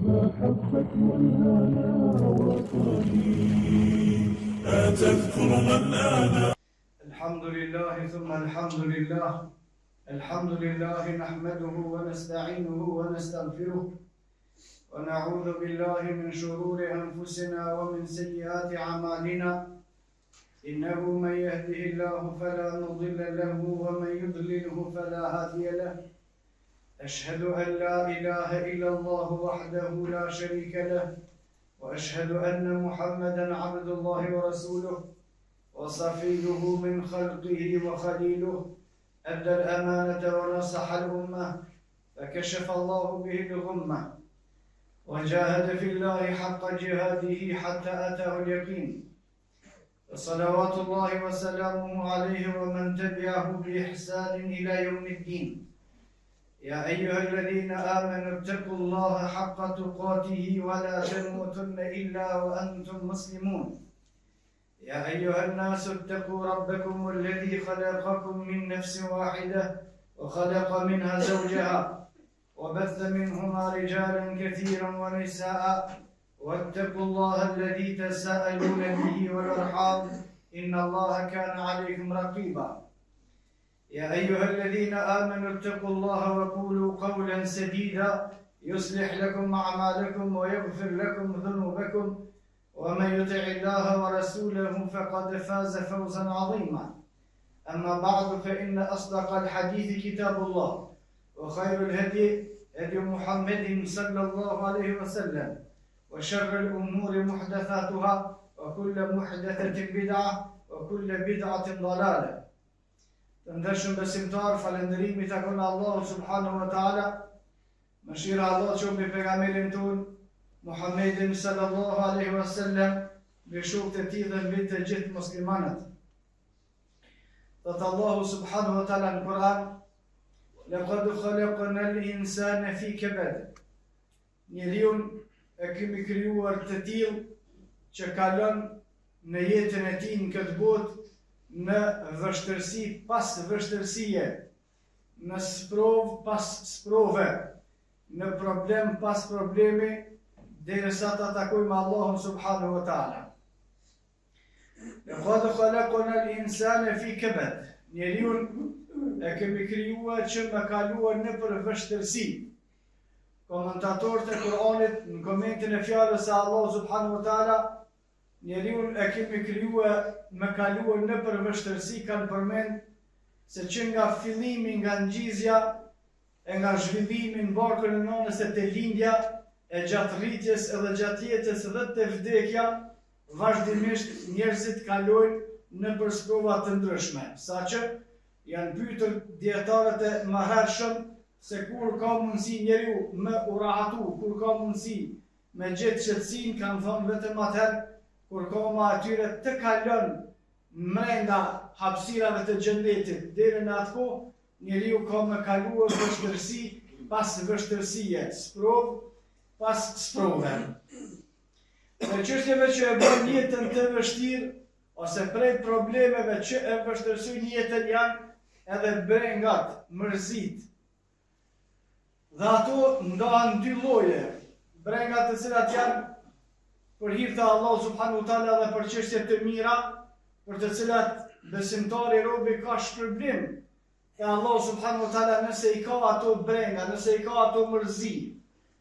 محبة والهنا وطني أتذكر من أنا. الحمد لله ثم الحمد لله. الحمد لله نحمده ونستعينه ونستغفره ونعوذ بالله من شرور أنفسنا ومن سيئات أعمالنا إنه من يهده الله فلا مضل له ومن يضلله فلا هادي له أشهد أن لا إله إلا الله وحده لا شريك له وأشهد أن محمدا عبد الله ورسوله وصفيه من خلقه وخليله أدى الأمانة ونصح الأمة فكشف الله به الغمة وجاهد في الله حق جهاده حتى أتاه اليقين وصلوات الله وسلامه عليه ومن تبعه بإحسان إلى يوم الدين. يا أيها الذين آمنوا اتقوا الله حق تقاته ولا تموتن إلا وأنتم مسلمون. يا أيها الناس اتقوا ربكم الذي خلقكم من نفس واحدة وخلق منها زوجها وبث منهما رجالا كثيرا ونساء واتقوا الله الذي تساءلون به والأرحام إن الله كان عليكم رقيبا. يا أيها الذين آمنوا اتقوا الله وقولوا قولا سديدا يصلح لكم أعمالكم ويغفر لكم ذنوبكم ومن يطع الله ورسوله فقد فاز فوزا عظيما. أما بعد فإن أصدق الحديث كتاب الله وخير الهدي هدي محمد صلى الله عليه وسلم وشر الأمور محدثاتها وكل محدثة بدعة وكل بدعة ضلالة. Të ndërshëm besimtar, falënderimi takon Allahu subhanahu wa taala. Mëshira e Allahut qoftë mbi pejgamberin ton Muhammedin sallallahu alaihi wasallam, mbi shokët e tij dhe mbi të gjithë muslimanët. Thot Allahu subhanahu wa taala në Kur'an: "Laqad khalaqna al-insana fi kabad." Njeriu e kemi krijuar të tillë që kalon në jetën e tij në këtë botë në vështërsi pas vështërsie, në sprov pas sprove, në problem pas problemi, derisa ta takojmë Allahun subhanahu wa taala. Laqad khalaqna al-insana fi kabad. Njeriu e kemi krijuar që me kaluar nëpër vështërsi. Komentatorët e Kur'anit në komentin e fjalës së Allahut subhanahu wa taala, njeriu e kemi krijuar me kaluar nëpër vështërsi, kanë përmend se që nga fillimi, nga ngjizja e nga zhvillimi në barkën e nënës e te lindja, e gjatë rritjes edhe gjatë jetës dhe te vdekja, vazhdimisht njerëzit kalojnë nëpër sprova të ndryshme, saqë janë pyetur dietarët e mëhershëm se kur ka mundësi njeriu me u rahatu, kur ka mundësi me gjetë qetësinë, kanë thënë vetëm atëherë kur koma atyre të kalon mrenda hapësirave të xhennetit deri në atë kohë, njeriu ka me kaluar vështërsi pas vështërsie, sprov pas sprove. Në çështjeve që e bën jetën të vështirë ose prej problemeve që e vështërsojnë jetën janë edhe brengat, mërzit. Dhe ato ndahen dy lloje, brengat të cilat janë për hir të Allahut subhanahu wa taala dhe për çështje të mira, për të cilat besimtari robi ka shpërblim te Allahu subhanahu wa taala nëse i ka ato brenga, nëse i ka ato mërzi,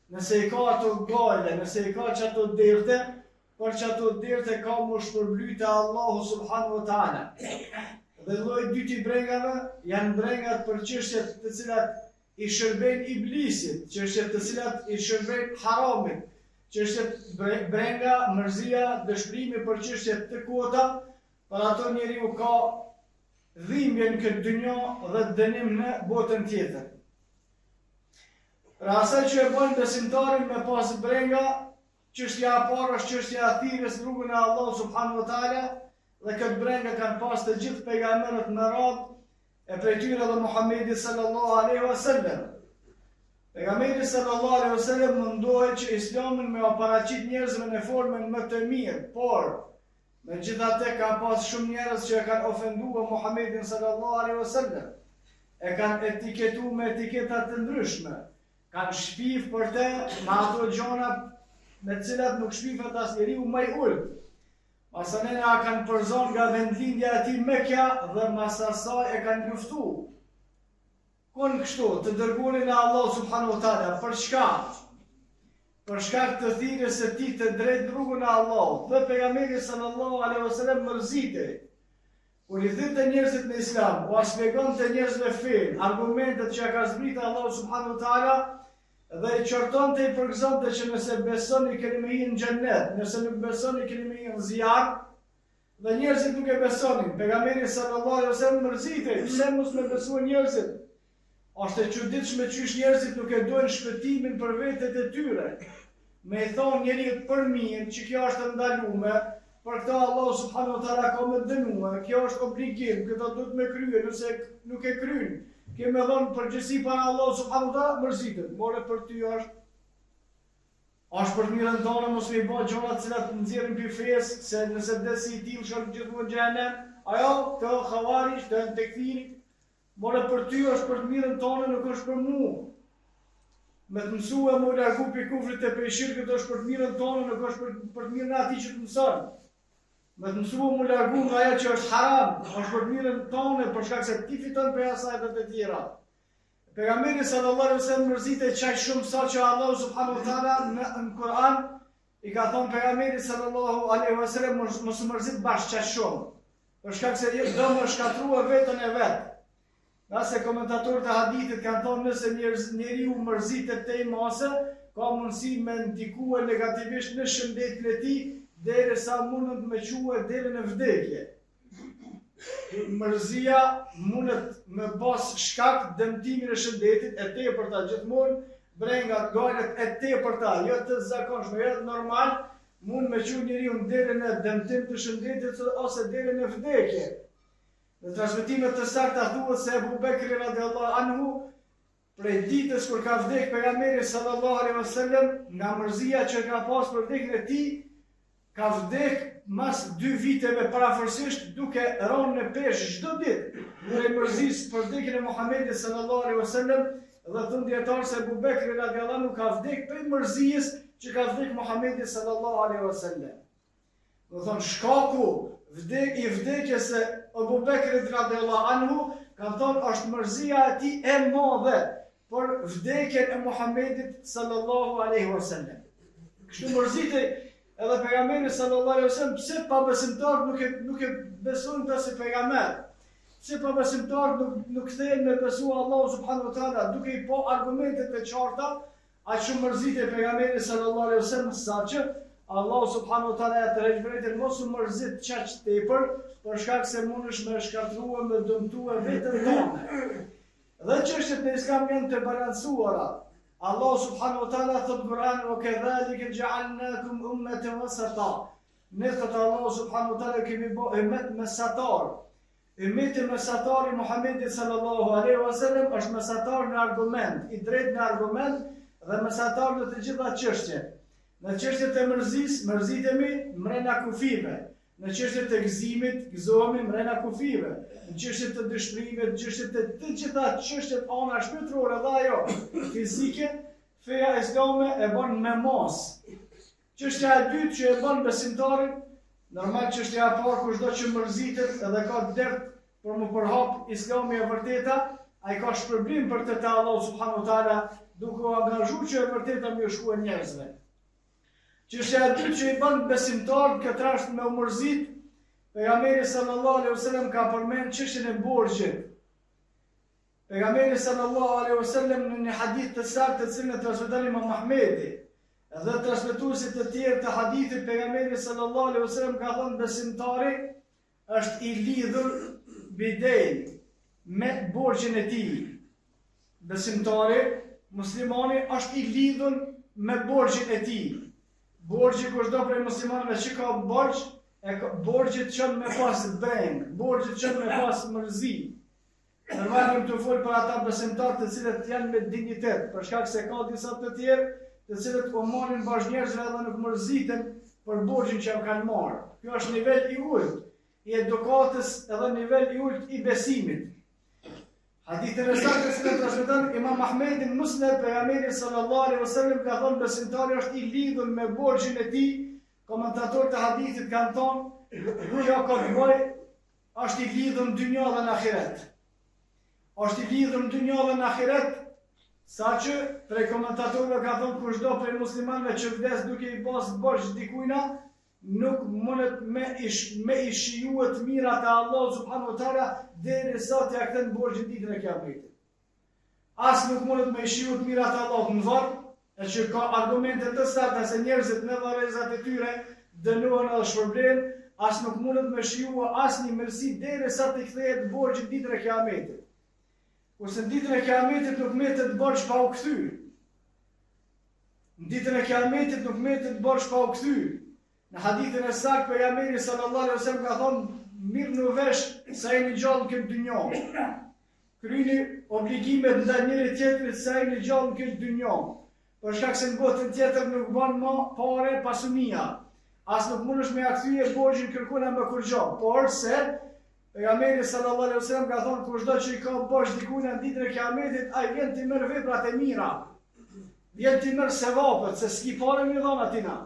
nëse i ka ato gale, nëse i ka ato derte, për që ato derte ka më shpërbly te Allahu subhanahu wa taala. Dhe lloji dytë i brengave janë brengat për çështjet të cilat i shërbejnë iblisit, çështjet të cilat i shërbejnë haramit, çështjet brenga, mërzia, dëshpërimi për çështjet të kota, për ato njeriu ka dhimbje në këtë dynjë dhe dënim në botën tjetër. Për asaj që e bën besimtarin me pas brenga, çështja e parë është çështja e thirrjes në rrugën e Allahut subhanahu wa taala, dhe këtë brenga kanë pas të gjithë pejgamberët me radhë, e prej tyre edhe Muhamedi sallallahu alaihi wasallam. Pejgamberi sallallahu alaihi wasallam mundohej që Islamin me paraqit njerëzve në formën më të mirë, por megjithatë ka pas shumë njerëz që e kanë ofenduar Muhamedin sallallahu alaihi wasallam, e kanë etiketuar me etiketa të ndryshme, kanë shpif për te me ato gjona me cilat nuk shpifet as njeriu më i ulët. Masanena kanë përzon nga vendlindja e tij Mekja dhe mas asaj e kanë luftu. Kon kështu, të dërguarin e Allah subhanahu wa taala, për çka? Për shkak të thirrjes së tij të drejtë rrugën e Allahut. Dhe pejgamberi sallallahu alaihi wasallam mërzitej. Kur i thinte njerëzit në Islam, u shpjegonte njerëzve fen, argumentet që ka zbritur Allahu subhanahu wa taala dhe i qortonte i përgëzonte që nëse besoni keni me hyrë në xhennet, nëse nuk besoni keni me hyrë në zjarr, dhe njerëzit nuk e besonin. Pejgamberi sallallahu alaihi wasallam mërzitej, pse mos më besojnë njerëzit? Është e çuditshme qysh njerëzit nuk e dojnë shpëtimin për vetët e tyre. Me i thonë njeriut për mirë që kjo është ndalume, për këta Allah subhanahu wa taala ka me dënue, kjo është obligim, këta duhet me krye, nëse nuk e kryen. Kemë dhënë përgjegjësi para Allah subhanahu wa taala, mërzitet. More për ty është për mirën tonë, mos me i bë gjëra të cilat nxjerrin pi fesë, se nëse desi i tillë shkon gjithmonë në xhenem, ajo të xhavarij, të tekfiri. More për ty është për mirën tonë, nuk është për mua. Me të mësua më largu pi kufrit e prej shirkut është për mirën tonë, nuk është për mirën e atij që të mëson. Me të mësua më largu nga ajo që është haram, është për mirën tonë, për shkak se ti fiton prej asaj dhe të tjera. Pejgamberi sallallahu alaihi wasallam mërzitej çaj shumë sa që Allah subhanahu wa taala në Kur'an i ka thonë pejgamberit sallallahu alaihi wasallam mos mërzit bash çaj shumë. Për shkak se do më shkatrua veten e vet. Nga se komentatorët e hadithit kanë thonë nëse njeriu mërzitet te mase, ka mundësi me ndikue negativisht në shëndetin e tij derisa mundet me quhe deri në vdekje. Mërzia mundet me pas shkak dëmtimin e shëndetit e tepërta gjithmonë, brengat, gajlet e tepërta, jo të zakonshme, jo të normal, mund me quhe njeriu deri në dëmtim të shëndetit ose deri në vdekje. Në transmetimet të sakta thuhet se Abu Bekri radiallahu anhu prej ditës kur ka vdek pejgamberi sallallahu alaihi wasallam, nga mërzia që ka pas për vdekjen e tij, ka vdek mas 2 viteve parafërsisht duke rënë në peshë çdo ditë. Prej mërzisë për vdekjen e Muhamedit sallallahu alaihi wasallam, dhe thon dietar se Abu Bekri radiallahu anhu ka vdek prej mërzisë që ka vdek Muhamedi sallallahu alaihi wasallam. Do thon shkaku i vdekjes së Abu Bekrit radiallahu anhu, kanë thonë është mërzia e tij e madhe për vdekjen e Muhamedit sallallahu alaihi wasallam. Kështu mërzitej edhe pejgamberi sallallahu alaihi wasallam, pse pa besimtarët nuk e besojnë ta si pejgamber. Pse pa besimtarët nuk kthehen me besu Allahu subhanahu wa taala duke i pa argumentet e qarta, aq shumë mërzitej pejgamberi sallallahu alaihi wasallam saqë Allah subhanahu wa taala të rejvretin mos u mërzit qaq tepër, për shkak se mundesh me shkatrua, me dëmtua vetën tonë. Dhe çështjet në Islam janë të balancuara. Allah subhanahu wa taala thot në Kur'an: "Wa kadhalika ja'alnakum ummatan wasata." Ne thot Allah subhanahu wa taala kemi bë ummet mesatar. Ummeti mesatar i Muhamedit sallallahu alaihi wasallam është mesatar në argument, i drejtë në argument dhe mesatar në të gjitha çështjet. Në çështjet e mërzisë, mërzitemi mrena kufive. Në çështjet e gëzimit, gëzohemi mrena kufive. Në çështjet të dëshpërimit, në çështjet të gjitha çështjet ana shpirtërore dhe ajo fizike, feja islame e bën me mos. Çështja e dytë që e bën besimtarin, normal çështja e parë kushdo që mërzitet edhe ka dert për më përhap Islami e vërteta, ai ka shpërblim për të Allah subhanahu wa taala, duke u angazhuar që e vërteta më shkuën njerëzve. Çështja e dytë që i bën besimtar këtë rast me umërzit, pejgamberi sallallahu alaihi wasallam ka përmend çështjen e borxhit. Pejgamberi sallallahu alaihi wasallam në një hadith të saktë të cilin e transmeton Imam Ahmedi dhe transmetuesit të tjerë të hadithit, pejgamberi sallallahu alaihi wasallam ka thënë besimtari është i lidhur bidej me borxhin e tij. Besimtari, muslimani është i lidhur me borxhin e tij. Borxhi kushdo prej muslimanëve që ka borxh, borxhit çon me pas breng, borxhit çon me pas mërzi. Normal të fol për ata besimtarë të cilët janë me dignitet, për shkak se ka disa të tjerë të cilët u marrin bash njerëzve edhe nuk mërziten për borxhin që kanë marrë. Kjo është nivel i ulët i edukatës edhe nivel i ulët i besimit. Hadithin e saktë që transmeton Imam Ahmedi në Musnad, pejgamberi sallallahu alaihi wasallam ka thënë besimtari është i lidhur me borxhin e tij. Komentatorët e hadithit kanë thonë, kjo ka bëj është i lidhur në dynjë dhe në ahiret. Është i lidhur në dynjë dhe në ahiret, saqë prej komentatorëve ka thonë kushdo prej muslimanëve që vdes duke i pas borxh dikujna, nuk mundet me i shijuet mirat e Allah subhanahu wa taala derisa t'ia kthen borxhin ditën e Kiametit. As nuk mundet me i shijuet mirat e Allahut në varr, e që ka argumente të sakta se njerëzit në varrezat e tyre dënohen edhe shpërblen, as nuk mundet me shijua asnjë mirësi derisa të kthehet borxhi ditën e Kiametit. Kurse në ditën e Kiametit nuk metet borxh pa u kthyr. Në ditën e Kiametit nuk metet borxh pa u kthyr. Në hadithin e saktë pejgamberi sallallahu alaihi wasallam ka thonë mirë në vesh sa jeni gjallë në këtë dynjë. Kryeni obligimet ndaj njëri tjetrit sa jeni gjallë në këtë dynjë. Për shkak se në botën tjetër nuk bën më parë pasunia. As nuk mundesh me akthye borxhin kërkona me kurrë, por se pejgamberi sallallahu alaihi wasallam ka thonë kushdo që i ka borxh dikujt në ditën e Kiametit, ai vjen të merr veprat e mira. Vjen të merr sevapet, se s'ki parë më dhon atina.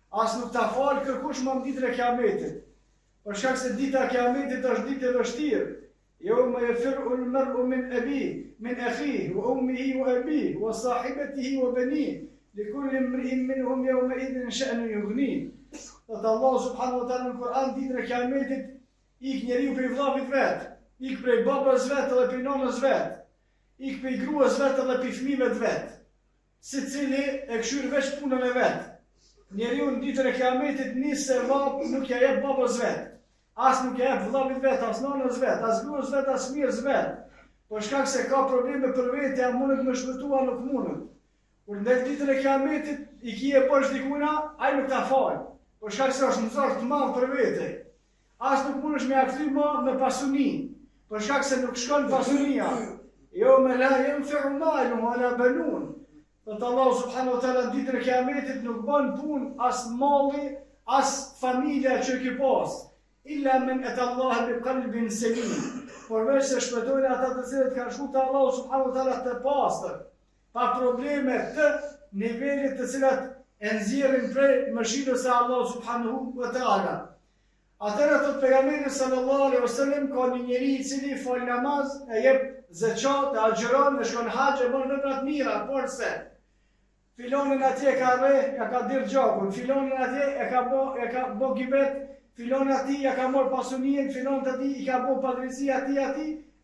As nuk ta fal kërkush më në ditën e Kiametit. Për shkak se dita e Kiametit është ditë e vështirë. Yawma yafirru al-mar'u min abihi, min akhihi, wa ummihi wa abihi, wa sahibatihi wa banihi, likulli imri'in minhum yawma idhin sha'nun yughnihi. Allah subhanahu wa ta'ala në Kur'an ditën e Kiametit ik njeriu prej vllavit vet, ik prej babas vet edhe prej nonës vet, ik prej gruas vet edhe prej fëmijëve vet. Secili e këshyr veç punën e vet. Njeriu në ditën e Kiametit nis sevap nuk ja jep babas vet, as nuk ja jep vllavit vet, as nonës vet, as gruas vet, as fëmijës vet. Për shkak se ka probleme për vetë, ja mundet me shpëtua nuk mundet. Kur në ditën e Kiametit i kije borxh dikujna, ai nuk ta fal. Për shkak se është mëzor të madh për vete. As nuk mundesh me akthy më me pasuni, për shkak se nuk shkon pasunia. Jo me la yanfa'u malun wala banun. Të Allah subhanahu wa ta'ala ditën e Kiametit nuk bën punë as malli, as familja që ki pas. Illa men et Allah bi qalbin salim. Përveç se shpëtojnë ata të cilët kanë shkuar te Allah subhanahu wa ta'ala të pastër, pa probleme të nivelit të cilat e nxjerrin prej mëshirës së Allah subhanahu wa ta'ala. Atëherë thot pejgamberi sallallahu alaihi wasallam ka një njeri i cili fal namaz, e jep zeqat, e agjeron, e shkon haxh, e bën vepra të mira, por se filonin atje ka rre, ja ka dirë gjakun, filonin atje e ka bo gibet, filonin atje ja ka mor pasunien, filonin atje i ka bo padrisi atje,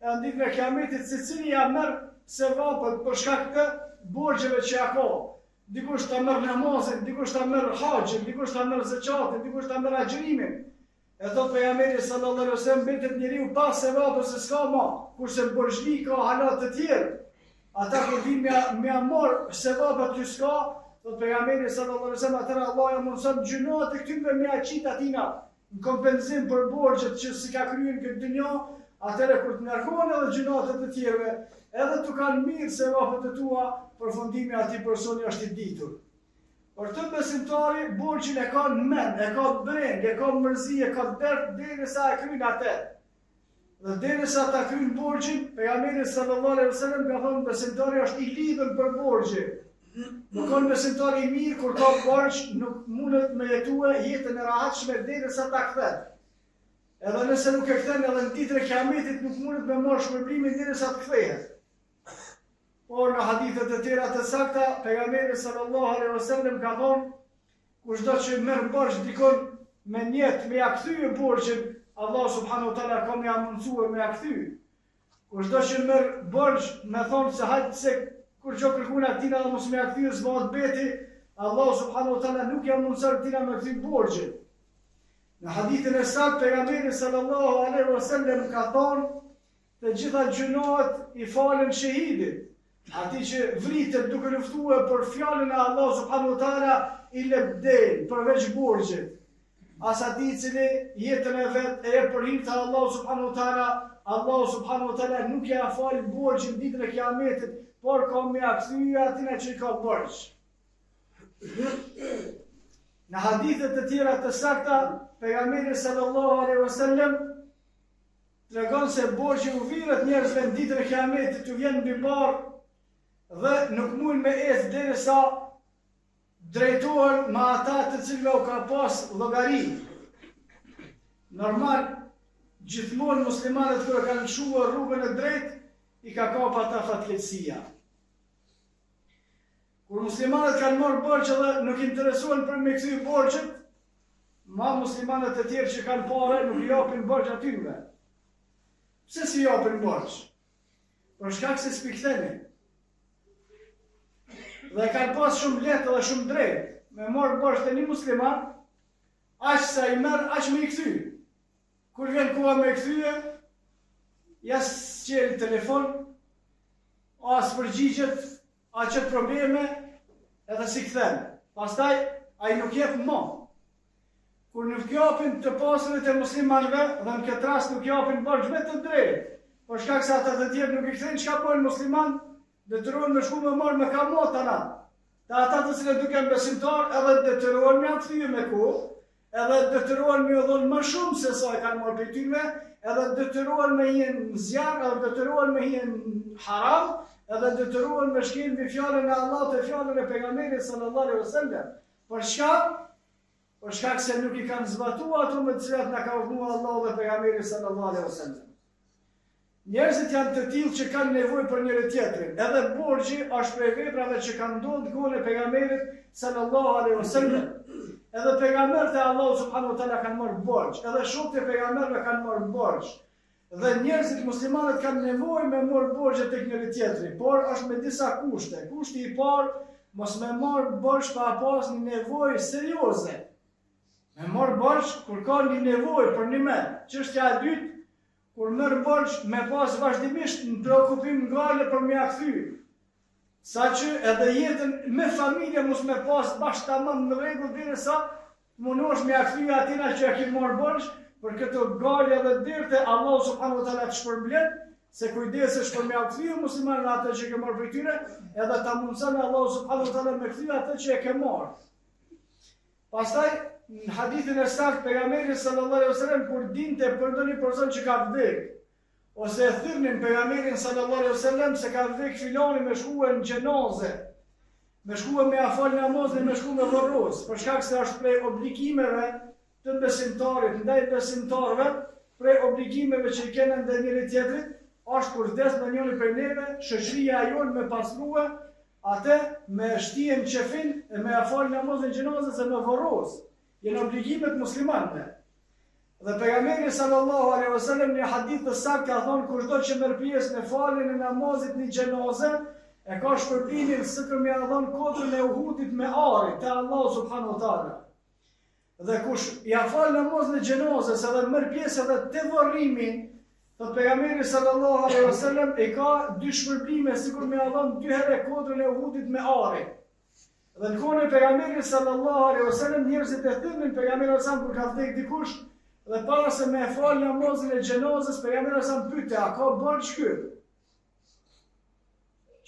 e në ditën e Kiametit secili ja merr sevapët për shkak të borxheve që ja ka. Dikush ta merr namazin, dikush ta merr haxhin, dikush ta merr zeqatin, dikush ta merr agjërimin. E thot pejgamberi sallallahu alaihi wasallam mbetet njeriu pa sevapë se s'ka më, kurse borxhli ka halat të tjerë. Ata kur vinë me amor sevapë që s'ka, thot pejgamberi sallallahu alaihi wasallam atëra Allah ja mundson gjunat e këtyre me aqit atina, në kompenzim për borxhet që si ka kryer këtë dynjë, atëra kur të ngarkohen edhe gjunat të tjerëve, edhe tu kanë mirë sevapët e tua, përfundimi atij personi është i ditur. Por të besimtari borxhin e ka në mend, e ka breng, e ka mërzi, e ka dert derisa e kryen atë. Dhe derisa ta kryen borxhin, pejgamberi sallallahu alaihi wasallam ka thënë besimtari është i lidhur për borxhin. Nuk ka besimtari i mirë kur ka borxh, nuk mundet me jetue jetën e rahatshme derisa ta kthet. Edhe nëse nuk e kthen edhe në ditën e Kiametit nuk mundet me marrë shpërblimin derisa të kthehet. Por në hadithet e tjera të sakta, pejgamberi sallallahu alaihi wasallam ka thonë kushdo që merr borxh dikon me niyet me ja kthye borxhin, Allah subhanahu wa ta'ala ka me amundsuar me ja kthy. Kushdo që merr borxh me thonë se hajt se kur ço kërkon atina dhe mos me ja kthy s'bëhet beti, Allah subhanahu wa ta'ala nuk ja mundson atina me kthy borxhin. Në hadithin e saktë pejgamberi sallallahu alaihi wasallam ka thonë të gjitha gjunat i falen shahidit. Ati që vritet duke luftuar për fjalën e Allah subhanahu wa ta'ala i lebdel përveç borxhit. As ati i cili jetën e vet e jep për hir të Allah subhanahu wa ta'ala, Allah subhanahu wa ta'ala nuk ja fal borxhin ditën e Kiametit, por ka me akthyer atina që i ka borxh. Në hadithet të tjera të sakta, pejgamberi sallallahu alaihi wasallam tregon se borxhi u virret njerëzve në ditën e Kiametit, ju vjen mbi barë dhe nuk mund me ecë derisa drejtohen me ata të cilëve u ka pas llogari. Normal, gjithmonë muslimanët kur kanë lëshuar rrugën e drejtë, i ka kap ata fatkeqësia. Kur muslimanët kanë marrë borxh dhe nuk interesohen për me kthy borxhet, ma muslimanët e tjerë që kanë parë nuk i japin borxh atyre. Pse si japin borxh? Për shkak se s'piktheni. Dhe kanë pas shumë lehtë dhe shumë drejtë me marrë borxh të një musliman, aq sa i merr, aq me i kthy. Kur vjen koha me kthyje, ja s'qel telefon, as përgjigjet, a qëtë probleme, edhe si kthen. Pastaj, a i nuk jep më. Kur nuk japin të pasurit e muslimanëve, dhe në këtë rast nuk japin borxh me të drejtë, por shkak se ata të tjerë nuk i kthejnë, çka bojnë musliman, detyrohen me shku me marrë me kamot ana. Të ata të cilët nuk janë besimtar, edhe detyrohen me akthyje me kohë, edhe detyrohen me dhënë më shumë se sa e kanë marrë prej tyre, edhe detyrohen me jenë zjarr, edhe detyrohen me jenë haram, edhe detyrohen me shkel mbi fjalën e Allahut e fjalën e pejgamberit sallallahu alaihi wasallam. Për shkak? Për shkak se nuk i kanë zbatuar ato me të cilat na ka urdhëruar Allahu dhe pejgamberi sallallahu alaihi wasallam. Njerëzit janë të tillë që kanë nevojë për njëri tjetrin. Edhe borxhi është prej veprave që kanë ndodhur kohën e pejgamberit sallallahu alaihi wasallam. Edhe pejgamberët e Allahut subhanahu wa taala kanë marrë borxh, edhe shokët e pejgamberëve kanë marrë borxh. Dhe njerëzit muslimanët kanë nevojë me marrë borxhe tek njëri tjetri, por është me disa kushte. Kushti i parë, mos me marrë borxh pa pas një nevojë serioze. Me marrë borxh kur ka një nevojë për një me. Çështja e dytë, kur merr borxh me pas vazhdimisht në preokupim ngale për me kthy. Saqë edhe jetën me familje mos me pas bashkë tamam në rregull derisa mundosh me kthy atina që e ke marrë borxh, për këto galje dhe dirte Allahu subhanahu wa taala të shpërblet, se kujdesesh për me kthy muslimanët atë që ke marrë prej tyre, edhe ta mundson Allahu subhanahu wa taala me kthy atë që e ke marrë. Pastaj në hadithin e saktë pejgamberi sallallahu alaihi wasallam kur dinte për ndonjë person që ka vdekur, ose e thirrnin pejgamberin sallallahu alaihi wasallam se ka vdekur filani me shkuar në xhenoze, me shkuar me afal namazin, me shkuar me varros, për shkak se është prej obligimeve të besimtarit ndaj besimtarëve, prej obligimeve që i kanë ndaj njëri tjetrit, është kur vdes në njëri prej neve, shoqëria jon me pasrua atë me shtien qefin e me afal namazin xhenozës e me varros. Janë obligimet muslimanëve. Dhe pejgamberi sallallahu alaihi wasallam në hadith të saktë ka thonë kushdo që merr pjesë në faljen e namazit në xhenoze e ka shpërblimin së kërmi ia dhon kodrën e Uhudit me ari te Allahu subhanahu wa taala. Dhe kush ia fal namazin e xhenozës edhe merr pjesë edhe te varrimi, thot pejgamberi sallallahu alaihi wasallam e ka dy shpërblime sikur me ia dhon dy herë kodrën e Uhudit me ari. Dhe në kohën e pejgamberit sallallahu alaihi wasallam njerëzit e thënin pejgamberin sa kur ka vdekur dikush dhe para se me fal namazin e xhenozës pejgamberi sa pyete a ka borxh ky?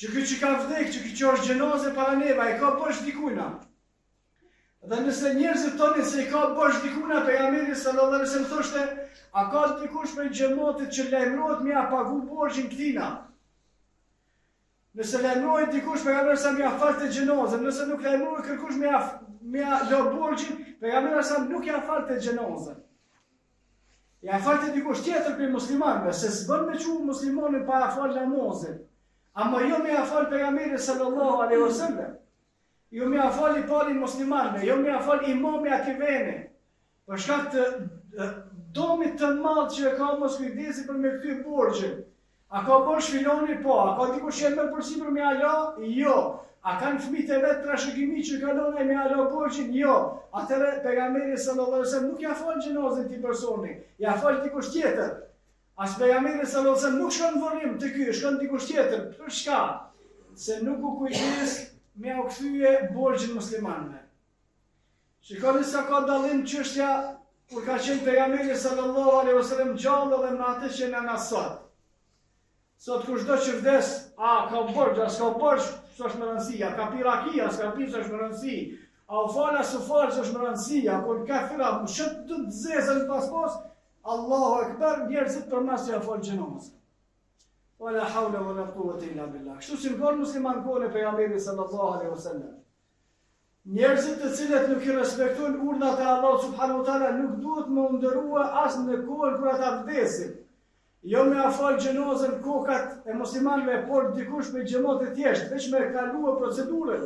Që ka vdekur, që është xhenozë para neve, ai ka borxh dikujna. Dhe nëse njerëzit thonin se i ka borxh dikujna, pejgamberi sallallahu alaihi wasallam thoshte a ka dikush prej xhamatit që lajmërohet me ia pagu borxhin këtina? Nëse lajmërohet dikush pejgamberi sa me ia falte xhenozën, nëse nuk lajmërohet kërkush me ia lë borxhin, pejgamberi sa nuk ia falte xhenozën. Ja falte dikush tjetër për muslimanëve, se s'bën me qu muslimanin pa ia fal namazin. Ama jo me ia fal pejgamberi sallallahu alaihi wasallam. Jo me ia fal i pali muslimanëve, jo me ia fal imami aty veni. Për shkak të domit të madh që ka mos kujdesi për me kthy borxhin. A ka borxh filoni? Po. A ka dikush që merr përsipër me ala? Jo. A kanë fëmijët e vet trashëgimi që kalon me ala borxhin? Jo. Atëherë pejgamberi sallallahu alaihi wasallam nuk ja fal xhenozën ti personi, ja fal dikush tjetër. As pejgamberi sallallahu alaihi wasallam nuk shkon në varrim te ky, shkon dikush tjetër. Për çka? Se nuk u kujdes me u kthye borxhin muslimanëve. Shikoni sa ka dallim çështja kur ka qenë pejgamberi sallallahu alaihi wasallam gjallë dhe me atë që na sot. Sot kushdo që vdes, a ka borxh, as ka borxh, s'është më rëndësia, ka pirakia, s'ka pi, s'është më rëndësi. A u fala, s'u fal, s'është më rëndësia, por ka fira, shët të zezën pas, Allahu Ekber, njerëzit për mas që ja falë gjenazën. Wala hawla wala quwwata illa billah. Kështu si ngon musliman kohën e pejgamberit sallallahu alaihi wasallam. Njerëzit të cilët nuk i respektojnë urdhat e Allahut subhanahu wa taala nuk duhet më ndërua as në kohën kur ata vdesin. Jo me afal gjenazën kokat e muslimanëve, por dikush me xhamat e thjeshtë, veç me kalua procedurën.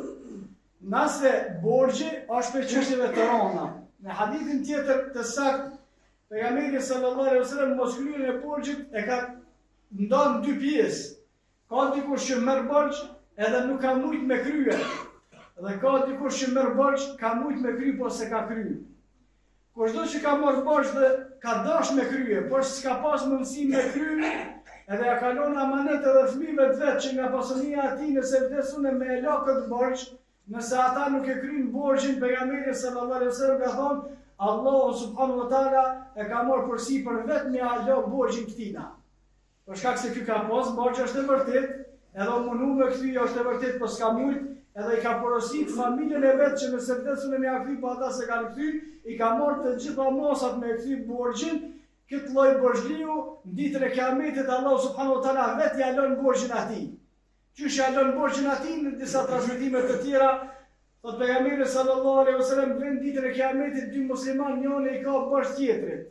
Nëse borxhi është për çështjeve të rënda. Në hadithin tjetër të saktë, pejgamberi sallallahu alaihi wasallam mos kryerjen e borxhit e ka ndonë dy pjesë. Ka dikush që merr borxh edhe nuk ka mujt me krye. Dhe ka dikush që merr borxh ka mujt me kry po se ka kryer. Kushdo që ka marrë borxh dhe ka dash me krye, por s'ka pas mundësi me krye, edhe ja kalon amanet edhe fëmijëve të vet që nga pasunia e tij nëse vdesun me e la këtë borxh, nëse ata nuk e kryjnë borxhin, pejgamberi sallallahu alaihi wasallam ka thonë, Allahu subhanahu wa taala e ka marrë përsipër vetëm ja la borxhin këtina. Për shkak se ky ka pas borxh është e vërtet, edhe mundu me kthye është e vërtet, po s'ka mujt, edhe i ka porosit familjen e vet që nëse vdesun me ja kthy, po ata se kanë kthy, i ka marrë të gjitha mosat me kthy borxhin. Këtë lloj borxhliu në ditën e Kiametit Allahu subhanahu wa taala vetë ja lën borxhin atij. Qysh ja lën borxhin atij në disa transmetime të tjera, thot pejgamberi sallallahu alaihi wasallam në ditën e Kiametit dy musliman njëri i ka borxh tjetrit.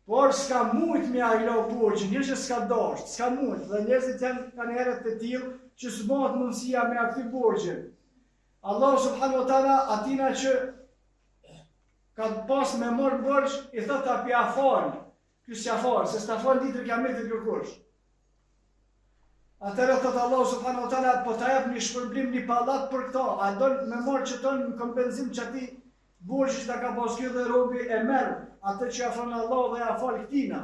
Por s'ka mujt me ai la borxhin, njëri s'ka dash, s'ka mujt. Dhe njerëzit kanë herët të tillë që s'bëhet mundësia me a kthy borxhin. Allahu subhanahu wa taala atina që ka pas me marrë borxh, i thot ta pja fal. Ky s'ja fal, se s'ta fal ditën e Kiametit kërkush. Atëherë thot Allahu subhanahu wa taala, po ta jap një shpërblim një pallat për këto, a don me marrë që ton në kompenzim që ati borxhi ta ka pas ky dhe robi e merr atë që afron Allahu dhe ja fal këtina.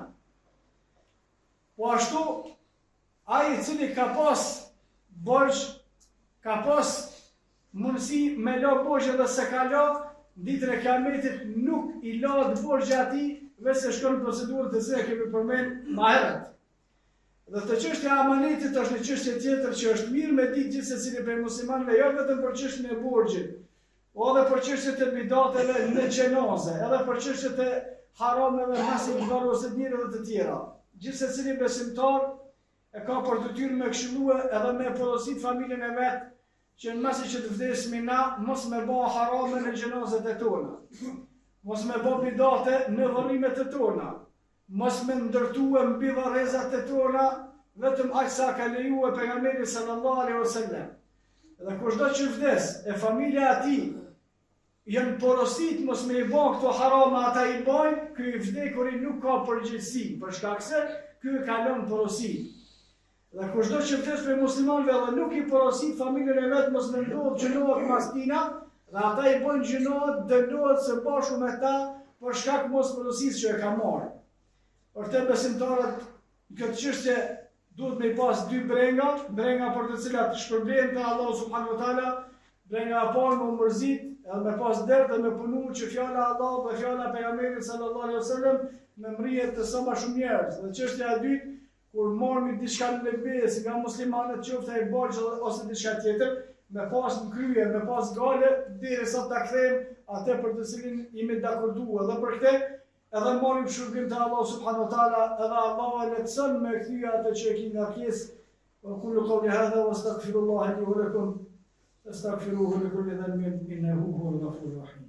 Po ashtu ai i cili ka pas borxh, ka pas mundësi me la borxhin dhe se ka la, ditën e Kiametit nuk i lahet borxhi atij, vetë shkon në procedurën të cilën kemi përmend më herët. Dhe të çështja e amanetit është një çështje tjetër që është mirë me ditë gjithë secili prej muslimanëve, jo vetëm për çështjen e borxhit, po edhe për çështjet e bidateve në xhenaze, edhe për çështjet e harameve masi varros të mirë dhe të tjera. Gjithë secili besimtar e ka për detyrë me këshillue edhe me porosit familjen e vet, që në masi që të vdesmi na, mos me bë harame në xhenazet e tona, mos me bë bidate në vërimet e tona, mos me ndërtue mbi varrezat e tona, vetëm aq sa ka lejuar pejgamberi sallallahu alaihi wasallam. Dhe kushdo që vdes e familja e tij janë porosit mos me i bë këto harame, ata i bajnë, ky i vdekuri nuk ka përgjegjësi, për shkak se ky ka lënë porosit. Dhe kushdo që vdes për muslimanëve dhe nuk i porosit familjen e vet, mos me ndodh gjënohet mas tina, dhe ata i bojnë gjënohet, dënohet së bashku me ta për shkak mos porosisë që e ka marrë. Për te besimtarët, në këtë çështje duhet me i pas dy brenga për të cilat shpërblehen te Allahu subhanahu wa taala, brenga e parë me mërzit, edhe me pas derdh dhe me punu që fjala e Allahut dhe fjala e pejgamberit sallallahu alaihi wasallam me mrihet të sa më shumë njerëz. Dhe çështja e dytë, kur marrni diçka në besë nga muslimanët, qoftë ai borxh ose diçka tjetër, me pas në krye, me pas gale, derisa ta kthejmë atë për të cilin jemi dakorduar. Dhe për këtë edhe marrim shërbim te Allahu subhanahu wa taala, edhe Allahu e lehtëson me kthye atë që kemi ngarkesë. Wa kullu qawli hadha wastaghfirullaha li wa lakum. Astaghfiruhu li kulli dhanbin innahu huwal ghafurur rahim.